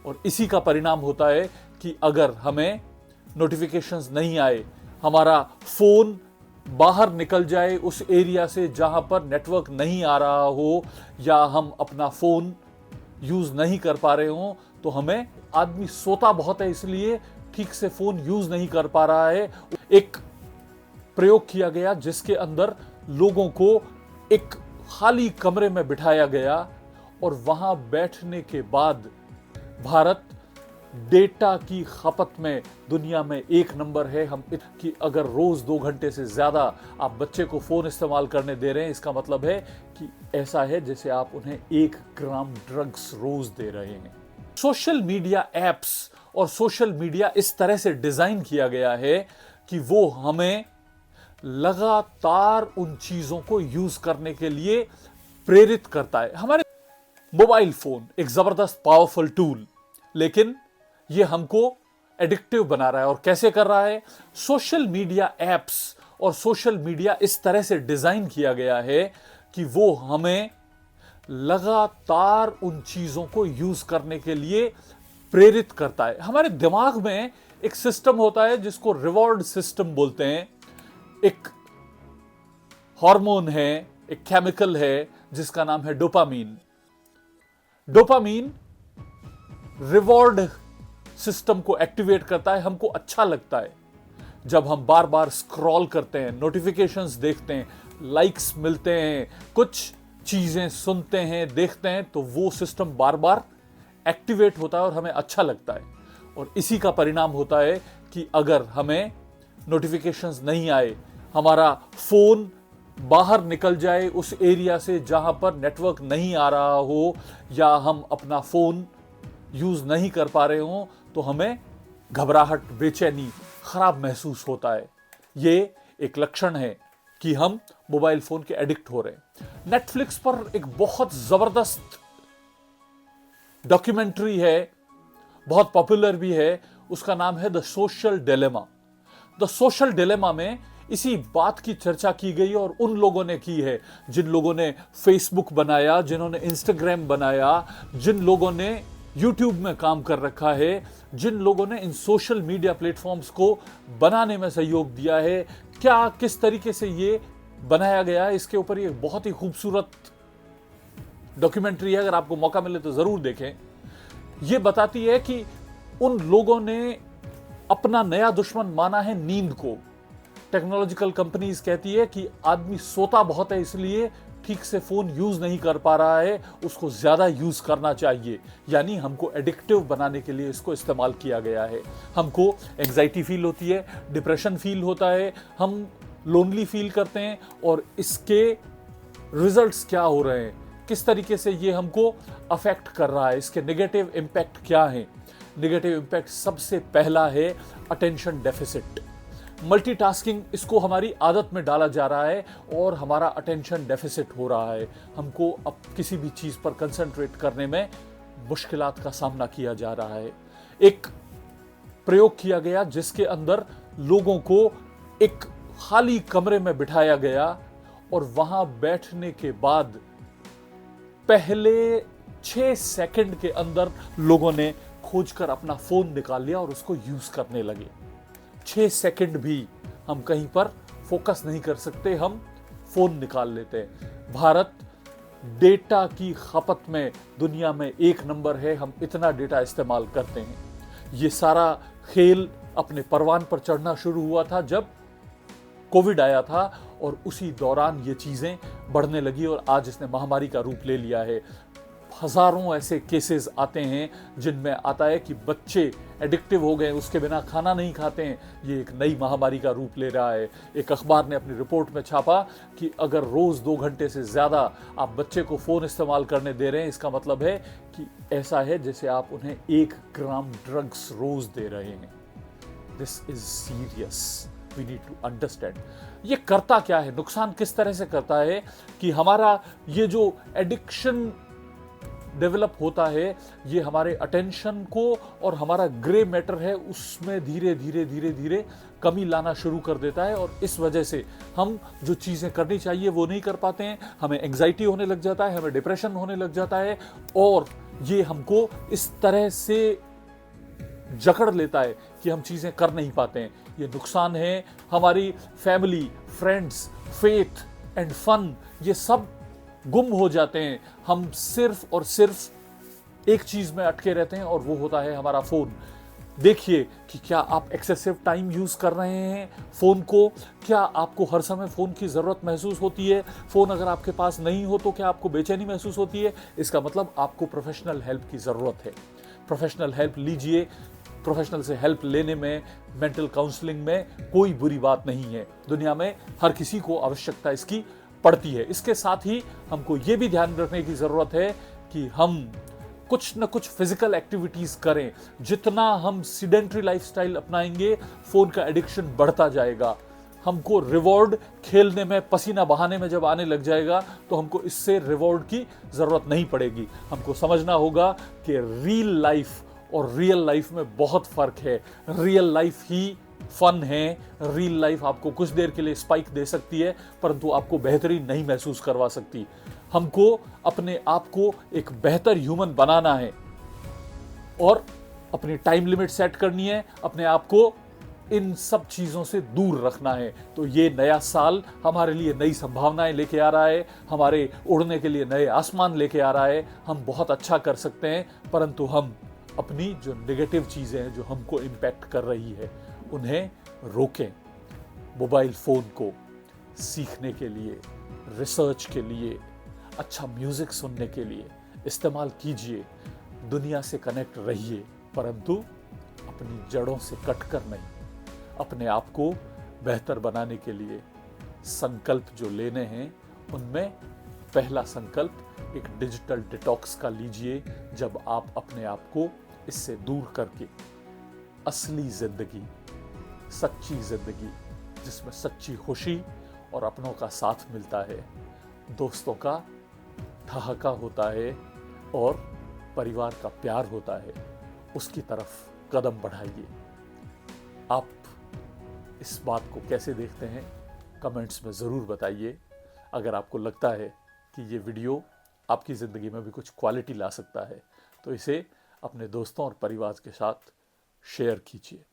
और इसी का परिणाम होता है कि अगर हमें नोटिफिकेशंस नहीं आए, हमारा फोन बाहर निकल जाए उस एरिया से जहां पर नेटवर्क नहीं आ रहा हो, या हम अपना फोन यूज नहीं कर पा रहे हो, तो हमें आदमी सोता बहुत है इसलिए ठीक से फोन यूज नहीं कर पा रहा है। एक प्रयोग किया गया जिसके अंदर लोगों को एक खाली कमरे में बिठाया गया और वहां बैठने के बाद भारत डेटा की खपत में दुनिया में एक नंबर है। हम कि अगर रोज 2 घंटे से ज्यादा आप बच्चे को फोन इस्तेमाल करने दे रहे हैं, इसका मतलब है कि ऐसा है जैसे आप उन्हें 1 ग्राम ड्रग्स रोज दे रहे हैं। सोशल मीडिया एप्स और सोशल मीडिया इस तरह से डिजाइन किया गया है कि वो हमें लगातार उन चीजों को यूज करने के लिए प्रेरित करता है। हमारे मोबाइल फोन एक जबरदस्त पावरफुल टूल, लेकिन ये हमको एडिक्टिव बना रहा है। और कैसे कर रहा है? सोशल मीडिया एप्स और सोशल मीडिया इस तरह से डिजाइन किया गया है कि वो हमें लगातार उन चीजों को यूज करने के लिए प्रेरित करता है। हमारे दिमाग में एक सिस्टम होता है जिसको रिवॉर्ड सिस्टम बोलते हैं। एक हार्मोन है, एक केमिकल है जिसका नाम है डोपामीन। डोपामीन रिवॉर्ड सिस्टम को एक्टिवेट करता है। हमको अच्छा लगता है जब हम बार बार स्क्रॉल करते हैं, नोटिफिकेशंस देखते हैं, लाइक्स मिलते हैं, कुछ चीजें सुनते हैं, देखते हैं, तो वो सिस्टम बार बार एक्टिवेट होता है और हमें अच्छा लगता है। और इसी का परिणाम होता है कि अगर हमें नोटिफिकेशंस नहीं आए, हमारा फोन बाहर निकल जाए उस एरिया से जहां पर नेटवर्क नहीं आ रहा हो, या हम अपना फोन यूज नहीं कर पा रहे हो, तो हमें घबराहट, बेचैनी, खराब महसूस होता है। ये एक लक्षण है कि हम मोबाइल फोन के एडिक्ट हो रहे हैं। नेटफ्लिक्स पर एक बहुत जबरदस्त डॉक्यूमेंट्री है, बहुत पॉपुलर भी है, उसका नाम है the social dilemma. The social dilemma में इसी बात की चर्चा की गई और उन लोगों ने की है जिन लोगों ने फेसबुक बनाया, जिन्होंने इंस्टाग्राम बनाया, जिन लोगों ने यूट्यूब में काम कर रखा है, जिन लोगों ने इन सोशल मीडिया प्लेटफॉर्म्स को बनाने में सहयोग दिया है। क्या किस तरीके से ये बनाया गया है, इसके ऊपर ये बहुत ही खूबसूरत डॉक्यूमेंट्री है। अगर आपको मौका मिले तो जरूर देखें। ये बताती है कि उन लोगों ने अपना नया दुश्मन माना है नींद को। टेक्नोलॉजिकल कंपनीज कहती है कि आदमी सोता बहुत है इसलिए ठीक से फोन यूज नहीं कर पा रहा है, उसको ज्यादा यूज करना चाहिए। यानी हमको एडिक्टिव बनाने के लिए इसको इस्तेमाल किया गया है। हमको एंजाइटी फील होती है, डिप्रेशन फील होता है, हम लोनली फील करते हैं। और इसके रिजल्ट्स क्या हो रहे हैं, किस तरीके से ये हमको अफेक्ट कर रहा है, इसके नेगेटिव इंपैक्ट क्या है? नेगेटिव इंपैक्ट सबसे पहला है अटेंशन डेफिसिट, मल्टीटास्किंग। इसको हमारी आदत में डाला जा रहा है और हमारा अटेंशन डेफिसिट हो रहा है। हमको अब किसी भी चीज पर कंसंट्रेट करने में मुश्किलात का सामना किया जा रहा है। एक प्रयोग किया गया जिसके अंदर लोगों को एक खाली कमरे में बिठाया गया और वहां बैठने के बाद पहले 6 सेकंड के अंदर लोगों ने खोजकर अपना फोन निकाल लिया और उसको यूज करने लगे। 6 सेकंड भी हम कहीं पर फोकस नहीं कर सकते, हम फोन निकाल लेते हैं। भारत डेटा की खपत में दुनिया में एक नंबर है। हम इतना डेटा इस्तेमाल करते हैं। ये सारा खेल अपने परवान पर चढ़ना शुरू हुआ था जब कोविड आया था, और उसी दौरान ये चीजें बढ़ने लगी और आज इसने महामारी का रूप ले लिया है। हजारों ऐसे केसेस आते हैं जिनमें आता है कि बच्चे एडिक्टिव हो गए, उसके बिना खाना नहीं खाते हैं। ये एक नई महामारी का रूप ले रहा है। एक अखबार ने अपनी रिपोर्ट में छापा कि अगर रोज 2 घंटे से ज्यादा आप बच्चे को फोन इस्तेमाल करने दे रहे हैं, इसका मतलब है कि ऐसा है जैसे आप उन्हें 1 ग्राम ड्रग्स रोज दे रहे हैं। This is serious, we need to understand. ये करता क्या है, नुकसान किस तरह से करता है कि हमारा ये जो एडिक्शन डेवलप होता है, ये हमारे अटेंशन को और हमारा ग्रे मैटर है उसमें धीरे धीरे धीरे धीरे कमी लाना शुरू कर देता है। और इस वजह से हम जो चीज़ें करनी चाहिए वो नहीं कर पाते हैं। हमें एंग्जाइटी होने लग जाता है, हमें डिप्रेशन होने लग जाता है, और ये हमको इस तरह से जकड़ लेता है कि हम चीजें कर नहीं पाते हैं। ये नुकसान है हमारी family, friends, faith and fun, ये सब गुम हो जाते हैं। हम सिर्फ और सिर्फ एक चीज में अटके रहते हैं और वो होता है हमारा फोन। देखिए कि क्या आप एक्सेसिव टाइम यूज कर रहे हैं फोन को, क्या आपको हर समय फोन की जरूरत महसूस होती है, फोन अगर आपके पास नहीं हो तो क्या आपको बेचैनी महसूस होती है, इसका मतलब आपको प्रोफेशनल हेल्प की जरूरत है। प्रोफेशनल हेल्प लीजिए। प्रोफेशनल से हेल्प लेने में, मेंटल काउंसलिंग में कोई बुरी बात नहीं है। दुनिया में हर किसी को आवश्यकता इसकी पड़ती है। इसके साथ ही हमको ये भी ध्यान रखने की जरूरत है कि हम कुछ न कुछ फिजिकल एक्टिविटीज करें। जितना हम सीडेंट्री लाइफस्टाइल अपनाएंगे, फोन का एडिक्शन बढ़ता जाएगा। हमको रिवॉर्ड खेलने में, पसीना बहाने में जब आने लग जाएगा तो हमको इससे रिवॉर्ड की जरूरत नहीं पड़ेगी। हमको समझना होगा कि रियल लाइफ और रियल लाइफ में बहुत फर्क है। रियल लाइफ ही फन है। रियल लाइफ आपको कुछ देर के लिए स्पाइक दे सकती है, परंतु आपको बेहतरीन नहीं महसूस करवा सकती। हमको अपने आप को एक बेहतर ह्यूमन बनाना है और अपनी टाइम लिमिट सेट करनी है, अपने आप को इन सब चीजों से दूर रखना है। तो ये नया साल हमारे लिए नई संभावनाएं लेके आ रहा है, हमारे उड़ने के लिए नए आसमान लेके आ रहा है। हम बहुत अच्छा कर सकते हैं, परंतु हम अपनी जो नेगेटिव चीजें हैं जो हमको इम्पैक्ट कर रही है उन्हें रोकें। मोबाइल फोन को सीखने के लिए, रिसर्च के लिए, अच्छा म्यूजिक सुनने के लिए इस्तेमाल कीजिए। दुनिया से कनेक्ट रहिए, परंतु अपनी जड़ों से कटकर नहीं। अपने आप को बेहतर बनाने के लिए संकल्प जो लेने हैं, उनमें पहला संकल्प एक डिजिटल डिटॉक्स का लीजिए। जब आप अपने आप को इससे दूर करके असली जिंदगी, सच्ची जिंदगी जिसमें सच्ची खुशी और अपनों का साथ मिलता है, दोस्तों का ठहाका होता है और परिवार का प्यार होता है, उसकी तरफ कदम बढ़ाइए। आप इस बात को कैसे देखते हैं कमेंट्स में ज़रूर बताइए। अगर आपको लगता है कि ये वीडियो आपकी ज़िंदगी में भी कुछ क्वालिटी ला सकता है तो इसे अपने दोस्तों और परिवार के साथ शेयर कीजिए।